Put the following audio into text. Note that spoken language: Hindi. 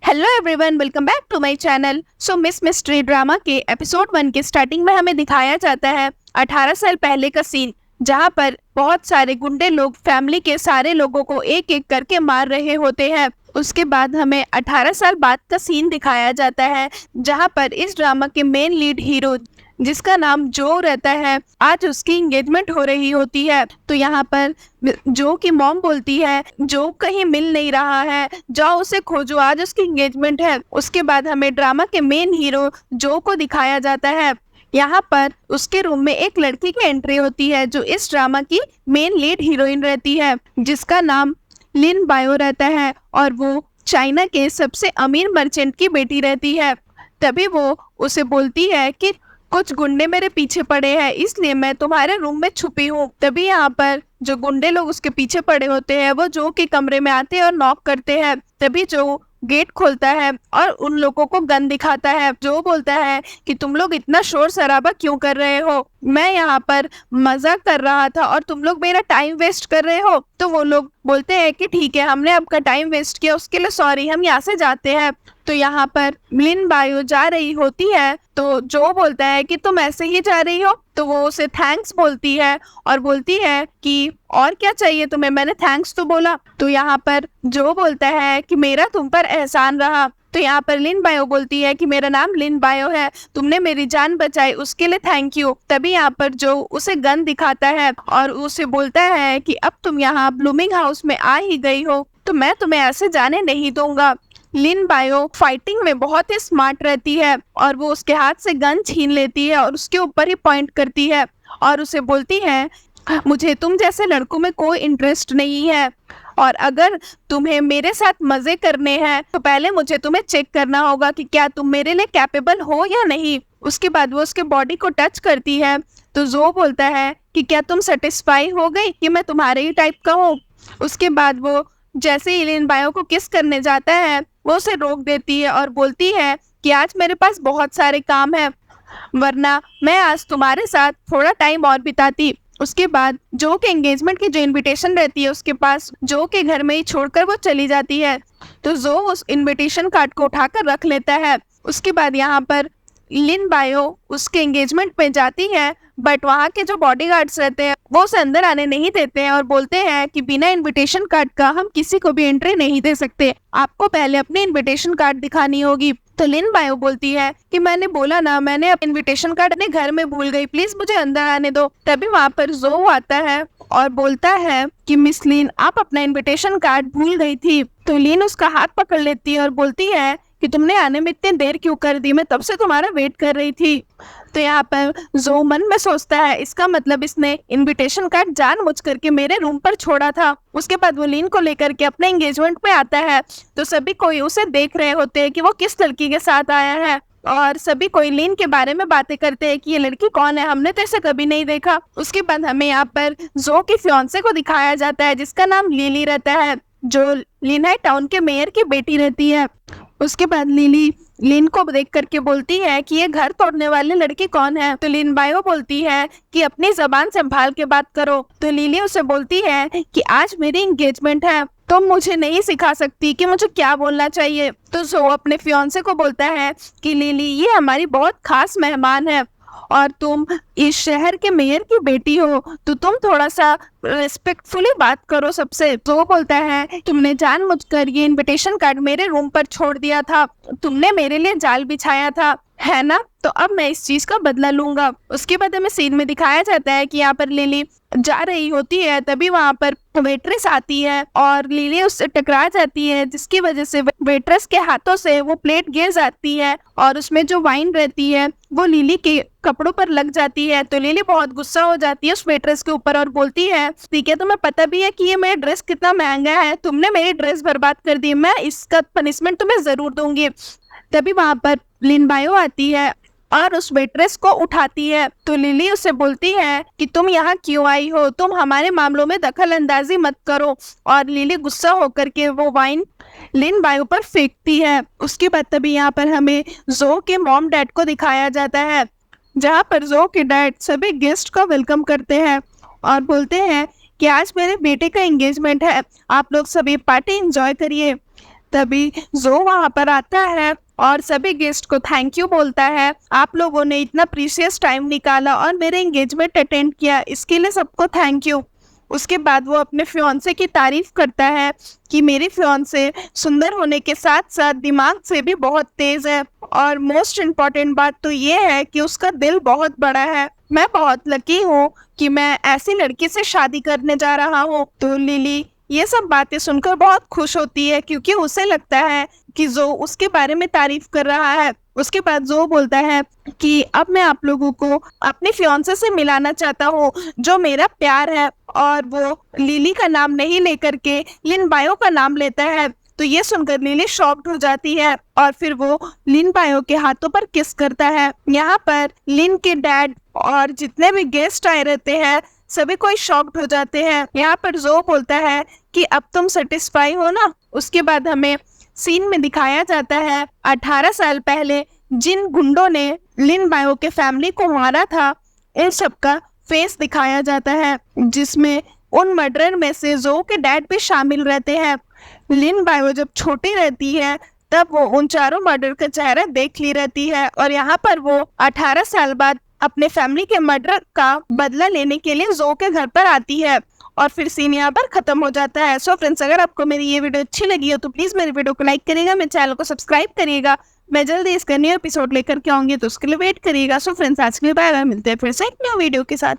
Hello everyone, welcome back to my channel. Miss mystery drama के एपिसोड 1 के स्टार्टिंग में हमें दिखाया जाता है 18 साल पहले का सीन, जहां पर बहुत सारे गुंडे लोग फैमिली के सारे लोगों को एक एक करके मार रहे होते हैं। उसके बाद हमें 18 साल बाद का सीन दिखाया जाता है, जहां पर इस ड्रामा के मेन लीड हीरो जिसका नाम जो रहता है, आज उसकी एंगेजमेंट हो रही होती है। तो यहाँ पर जो की मॉम बोलती है जो कहीं मिल नहीं रहा है, जाओ उसे खोजो, आज उसकी एंगेजमेंट है। उसके बाद हमें ड्रामा के मेन हीरो जो को दिखाया जाता है। यहाँ पर उसके रूम में एक लड़की की एंट्री होती है जो इस ड्रामा की मेन लीड हीरोइन रहती है, जिसका नाम लिन बायो रहता है और वो चाइना के सबसे अमीर मर्चेंट की बेटी रहती है। तभी वो उसे बोलती है कि कुछ गुंडे मेरे पीछे पड़े हैं, इसलिए मैं तुम्हारे रूम में छुपी हूँ। तभी यहाँ पर जो गुंडे लोग उसके पीछे पड़े होते हैं वो जो के कमरे में आते हैं और नॉक करते हैं। तभी जो गेट खोलता है और उन लोगों को गन दिखाता है। जो बोलता है कि तुम लोग इतना शोर शराबा क्यों कर रहे हो, मैं यहाँ पर मजाक कर रहा था और तुम लोग मेरा टाइम वेस्ट कर रहे हो। तो वो लोग बोलते हैं कि ठीक है, हमने आपका टाइम वेस्ट किया, उसके लिए सॉरी, हम यहाँ से जाते हैं। तो यहाँ पर लिन बायो जा रही होती है तो जो बोलता है कि तुम ऐसे ही जा रही हो, तो वो उसे थैंक्स बोलती है और बोलती है कि और क्या चाहिए तुम्हें, मैंने थैंक्स तो बोला। तो यहाँ पर जो बोलता है कि मेरा तुम पर एहसान रहा। तो यहाँ पर लिन बायो बोलती है कि मेरा नाम लिन बायो है, तुमने मेरी जान बचाई, उसके लिए थैंक यू। तभी यहाँ पर जो उसे गन दिखाता है और उसे बोलता है कि अब तुम यहाँ ब्लूमिंग हाउस में आ ही गई हो तो मैं तुम्हें ऐसे जाने नहीं दूंगा। लिन बायो फाइटिंग में बहुत ही स्मार्ट रहती है और वो उसके हाथ से गन छीन लेती है और उसके ऊपर ही पॉइंट करती है और उसे बोलती है मुझे तुम जैसे लड़कों में कोई इंटरेस्ट नहीं है और अगर तुम्हें मेरे साथ मजे करने हैं तो पहले मुझे तुम्हें चेक करना होगा कि क्या तुम मेरे लिए कैपेबल हो या नहीं। उसके बाद वो उसके बॉडी को टच करती है तो जो बोलता है कि क्या तुम सेटिस्फाई हो गई कि मैं तुम्हारे ही टाइप का हूँ। उसके बाद वो जैसे ही लिन बायो को किस करने जाता है वो उसे रोक देती है और बोलती है कि आज मेरे पास बहुत सारे काम है, वरना मैं आज तुम्हारे साथ थोड़ा टाइम और बिताती। उसके बाद जो के एंगेजमेंट की जो इनविटेशन रहती है उसके पास जो के घर में ही छोड़कर वो चली जाती है। तो जो उस इनविटेशन कार्ड को उठाकर रख लेता है। उसके बाद यहाँ पर लिन बायो उसके एंगेजमेंट में जाती है, बट वहाँ के जो बॉडीगार्ड्स रहते हैं वो उसे अंदर आने नहीं देते हैं और बोलते हैं कि बिना इनविटेशन कार्ड का हम किसी को भी एंट्री नहीं दे सकते, आपको पहले अपनी इनविटेशन कार्ड दिखानी होगी। तो लिन बायो बोलती है कि मैंने बोला ना, मैंने इनविटेशन कार्ड अपने घर में भूल गई, प्लीज मुझे अंदर आने दो। तभी वहाँ पर जो आता है और बोलता है कि मिस लिन, आप अपना इनविटेशन कार्ड भूल गई थी। तो लिन उसका हाथ पकड़ लेती है और बोलती है कि तुमने आने में इतनी देर क्यों कर दी, मैं तब से तुम्हारा वेट कर रही थी। तो यहाँ पर जो मन में सोचता है इसका मतलब इसने इनविटेशन कार्ड जानबूझ करके मेरे रूम पर छोड़ा था। उसके बाद वो लिन को लेकर के अपने एंगेजमेंट में आता है तो सभी कोई उसे देख रहे होते हैं कि वो किस लड़की के साथ आया है और सभी कोई लिन के बारे में बातें करते हैं कि ये लड़की कौन है, हमने तो इसे कभी नहीं देखा। उसके बाद हमें यहाँ पर जो की फियांसे को दिखाया जाता है जिसका नाम लिली रहता है, जो लिनहाई टाउन के मेयर की बेटी रहती है। उसके बाद लिली लिन को देख करके बोलती है कि ये घर तोड़ने वाले लड़की कौन है। तो लिन बायो बोलती है कि अपनी जबान संभाल के बात करो। तो लिली उसे बोलती है कि आज मेरी एंगेजमेंट है, तुम मुझे नहीं सिखा सकती कि मुझे क्या बोलना चाहिए। तो जो अपने फियांसे को बोलता है कि लिली, ये हमारी बहुत खास मेहमान है और तुम इस शहर के मेयर की बेटी हो तो तुम थोड़ा सा रिस्पेक्टफुली बात करो सबसे। तो बोलता है तुमने जानबूझकर ये इनविटेशन कार्ड मेरे रूम पर छोड़ दिया था, तुमने मेरे लिए जाल बिछाया था, है ना, तो अब मैं इस चीज का बदला लूंगा। उसके बाद हमें सीन में दिखाया जाता है कि यहाँ पर लिली जा रही होती है, तभी वहाँ पर वेट्रेस आती है और लिली उससे टकरा जाती है, जिसकी वजह से वेट्रेस के हाथों से वो प्लेट गिर जाती है और उसमें जो वाइन रहती है वो लिली के कपड़ों पर लग जाती है। तो लिली बहुत गुस्सा हो जाती है उस वेट्रेस के ऊपर और बोलती है ठीक है, तुम्हें पता भी है कि ये मेरा ड्रेस कितना महंगा है, तुमने मेरी ड्रेस बर्बाद कर दी, मैं इसका पनिशमेंट तुम्हें जरूर दूंगी। तभी वहाँ पर लिन बायो आती है और उस वेट्रेस को उठाती है। तो लिली उसे बोलती है कि तुम यहाँ क्यों आई हो, तुम हमारे मामलों में दखल अंदाजी मत करो। और लिली गुस्सा होकर के वो वाइन लिन बायो पर फेंकती है। उसके बाद तभी यहाँ पर हमें जो के मॉम डैड को दिखाया जाता है, जहाँ पर जो के डैड सभी गेस्ट का वेलकम करते हैं और बोलते हैं कि आज मेरे बेटे का एंगेजमेंट है, आप लोग सभी पार्टी एंजॉय करिए। तभी जो वहाँ पर आता है और सभी गेस्ट को थैंक यू बोलता है। आप लोगों ने इतना प्रीशियस टाइम निकाला और मेरे एंगेजमेंट अटेंड किया, इसके लिए सबको थैंक यू। उसके बाद वो अपने फियांसे की तारीफ करता है कि मेरी फियांसे सुंदर होने के साथ साथ दिमाग से भी बहुत तेज है, और मोस्ट इम्पॉर्टेंट बात तो ये है कि उसका दिल बहुत बड़ा है। मैं बहुत लकी हूँ कि मैं ऐसी लड़की से शादी करने जा रहा हूँ। तो लिली ये सब बातें सुनकर बहुत खुश होती है, क्योंकि उसे लगता है कि जो उसके बारे में तारीफ कर रहा है। उसके बाद जो बोलता है कि अब मैं आप लोगों को अपने फियांसे से मिलाना चाहता हूँ जो मेरा प्यार है, और वो लिली का नाम नहीं लेकर के लिन बायो का नाम लेता है। तो ये सुनकर लिली शॉक्ड हो जाती है और फिर वो लिन बायो के हाथों पर किस करता है। यहाँ पर लिन के डैड और जितने भी गेस्ट आए रहते हैं सभी कोई शॉक्ड हो जाते हैं। यहाँ पर जो बोलता है कि अब तुम सेटिस्फाई हो ना। उसके बाद हमें सीन में दिखाया जाता है 18 साल पहले जिन गुंडों ने लिन बायो के फैमिली को मारा था, इन सब का फेस दिखाया जाता है, जिसमें उन मर्डरर में से जो के डैड भी शामिल रहते हैं। लिन बायो जब छोटी रहती है तब वो उन चारों मर्डर का चेहरा देख ली रहती है, और यहाँ पर वो 18 साल बाद अपने फैमिली के मर्डर का बदला लेने के लिए जो के घर पर आती है, और फिर सीन यहाँ पर खत्म हो जाता है। सो फ्रेंड्स, अगर आपको मेरी ये वीडियो अच्छी लगी हो तो प्लीज मेरे वीडियो को लाइक करिएगा, मेरे चैनल को सब्सक्राइब करिएगा। मैं जल्दी इसका न्यू एपिसोड लेकर के आऊंगी, तो उसके लिए वेट करिएगा। सो फ्रेंड्स, आज के लिए बाय बाय, मिलते हैं फिर से एक न्यू वीडियो के साथ।